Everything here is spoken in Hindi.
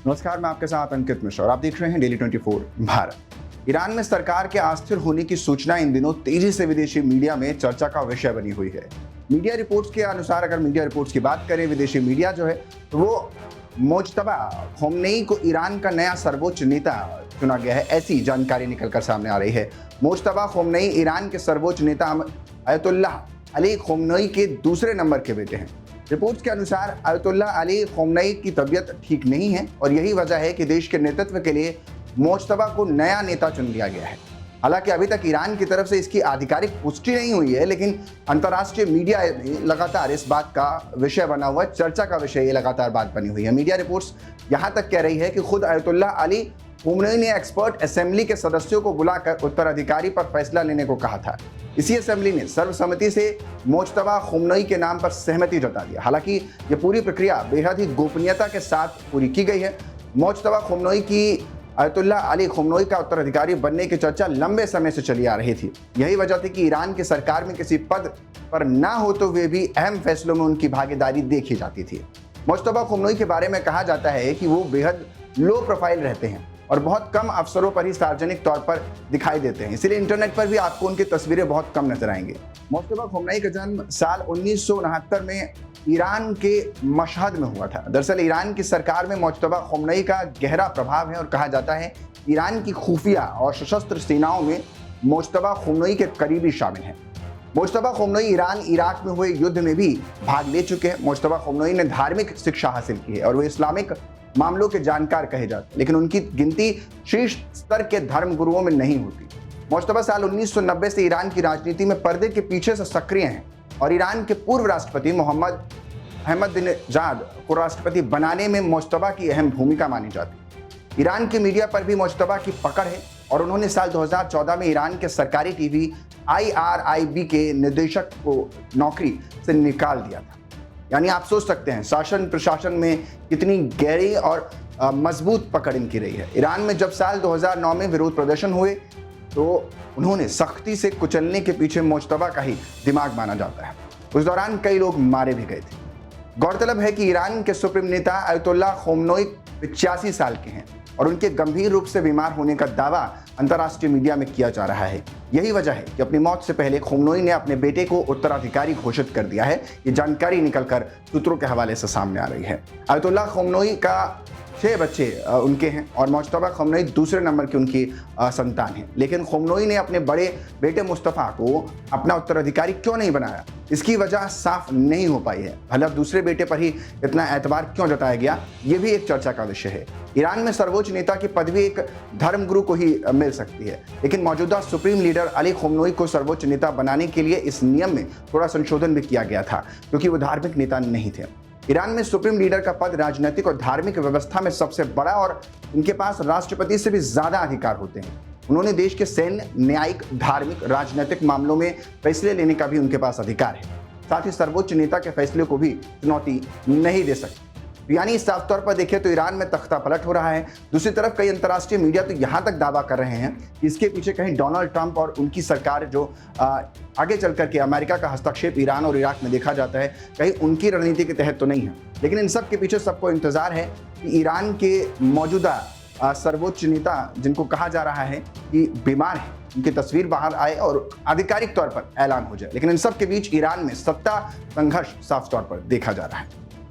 नमस्कार, मैं आपके साथ अंकित मिश्रा और आप देख रहे हैं डेली 24 भारत। ईरान में सरकार के अस्थिर होने की सूचना इन दिनों तेजी से विदेशी मीडिया में चर्चा का विषय बनी हुई है। मीडिया रिपोर्ट्स के अनुसार, अगर मीडिया रिपोर्ट्स की बात करें, विदेशी मीडिया जो है तो वो मुज्तबा खोमेनी को ईरान का नया सर्वोच्च नेता चुना गया है, ऐसी जानकारी निकलकर सामने आ रही है। मुज्तबा खोमेनी ईरान के सर्वोच्च नेता अयतुल्लाह अली खोमेनी के दूसरे नंबर के बेटे हैं। रिपोर्ट्स के अनुसार अयतुल्लाह अली खोमेनी की तबीयत ठीक नहीं है और यही वजह है कि देश के नेतृत्व के लिए मुज्तबा को नया नेता चुन लिया गया है। हालांकि अभी तक ईरान की तरफ से इसकी आधिकारिक पुष्टि नहीं हुई है, लेकिन अंतर्राष्ट्रीय मीडिया में लगातार इस बात का विषय बना हुआ है, चर्चा का विषय ये लगातार बात बनी हुई है। मीडिया रिपोर्ट्स यहाँ तक कह रही है कि खुद अयतुल्लाह अली खोमेनी ने एक्सपर्ट असेंबली के सदस्यों को बुलाकर उत्तराधिकारी पर फैसला लेने को कहा था। इसी असेंबली ने सर्वसम्मति से मुज्तबा खोमेनी के नाम पर सहमति जता दिया। हालांकि ये पूरी प्रक्रिया बेहद ही गोपनीयता के साथ पूरी की गई है। मुज्तबा खोमेनी की अयतुल्लाह अली खोमेनी का उत्तराधिकारी बनने की चर्चा लंबे समय से चली आ रही थी। यही वजह थी कि ईरान की सरकार में किसी पद पर ना होते हुए भी अहम फैसलों में उनकी भागीदारी देखी जाती थी। मुज्तबा खोमेनी के बारे में कहा जाता है कि वो बेहद लो प्रोफाइल रहते हैं और बहुत कम अवसरों पर ही सार्वजनिक तौर पर दिखाई देते हैं, इसलिए इंटरनेट पर भी आपको उनकी तस्वीरें बहुत कम नजर आएंगी। मुज्तबा खोमेनी का जन्म साल 1969 में ईरान के मशहद में हुआ था। दरअसल ईरान की सरकार में मुज्तबा खोमेनी का गहरा प्रभाव है और कहा जाता है ईरान की खुफिया और सशस्त्र सेनाओं में मुज्तबा खोमेनी के करीबी शामिल हैं। मुज्तबा खोमेनी ईरान इराक में हुए युद्ध में भी भाग ले चुके हैं। मुज्तबा खोमेनी ने धार्मिक शिक्षा हासिल की है और वो इस्लामिक मामलों के जानकार कहे जाते हैं, लेकिन उनकी गिनती शीर्ष स्तर के धर्म गुरुओं में नहीं होती। मुज्तबा साल 1990 से ईरान की राजनीति में पर्दे के पीछे से सक्रिय हैं और ईरान के पूर्व राष्ट्रपति मोहम्मद अहमदीनेजाद को राष्ट्रपति बनाने में मुज्तबा की अहम भूमिका मानी जाती है। ईरान के मीडिया पर भी मुज्तबा की पकड़ है और उन्होंने साल 2014 में ईरान के सरकारी टीवी IRIB के निदेशक को नौकरी से निकाल दिया था। यानी आप सोच सकते हैं शासन प्रशासन में कितनी गहरी और मजबूत पकड़ इनकी रही है। ईरान में जब साल 2009 में विरोध प्रदर्शन हुए तो उन्होंने सख्ती से कुचलने के पीछे मुज्तबा का ही दिमाग माना जाता है। उस दौरान कई लोग मारे भी गए थे। गौरतलब है कि ईरान के सुप्रीम नेता अयतुल्लाह खोमेनी 85 साल के हैं और उनके गंभीर रूप से बीमार होने का दावा अंतर्राष्ट्रीय मीडिया में किया जा रहा है। यही वजह है कि अपनी मौत से पहले खोमेनी ने अपने बेटे को उत्तराधिकारी घोषित कर दिया है। ये जानकारी निकलकर सूत्रों के हवाले से सामने आ रही है। अयतुल्लाह खोमेनी का 6 बच्चे उनके हैं और मुज्तबा खोमेनी दूसरे नंबर की उनकी संतान है, लेकिन खोमेनी ने अपने बड़े बेटे मुस्तफ़ा को अपना उत्तराधिकारी क्यों नहीं बनाया, इसकी वजह साफ नहीं हो पाई है। भले दूसरे बेटे पर ही इतना एतबार क्यों जताया गया, ये भी एक चर्चा का विषय है। ईरान में सर्वोच्च नेता की पदवी एक धर्मगुरु को ही मिल सकती है, लेकिन मौजूदा सुप्रीम लीडर अली खोमेनी को सर्वोच्च नेता बनाने के लिए इस नियम में थोड़ा संशोधन भी किया गया था, क्योंकि वो धार्मिक नेता नहीं थे। ईरान में सुप्रीम लीडर का पद राजनीतिक और धार्मिक व्यवस्था में सबसे बड़ा और उनके पास राष्ट्रपति से भी ज्यादा अधिकार होते हैं। उन्होंने देश के सैन्य, न्यायिक, धार्मिक, राजनीतिक मामलों में फैसले लेने का भी उनके पास अधिकार है। साथ ही सर्वोच्च नेता के फैसले को भी चुनौती नहीं दे सकते। यानी साफ तौर पर देखें तो ईरान में तख्ता पलट हो रहा है। दूसरी तरफ कई अंतर्राष्ट्रीय मीडिया तो यहाँ तक दावा कर रहे हैं कि इसके पीछे कहीं डोनाल्ड ट्रंप और उनकी सरकार जो आगे चल करके अमेरिका का हस्तक्षेप ईरान और इराक में देखा जाता है, कहीं उनकी रणनीति के तहत तो नहीं है। लेकिन इन सब के पीछे सबको इंतजार है कि ईरान के मौजूदा सर्वोच्च नेता, जिनको कहा जा रहा है कि बीमार है, उनकी तस्वीर बाहर आए और आधिकारिक तौर पर ऐलान हो जाए। लेकिन इन सब के बीच ईरान में सत्ता संघर्ष साफ तौर पर देखा जा रहा है।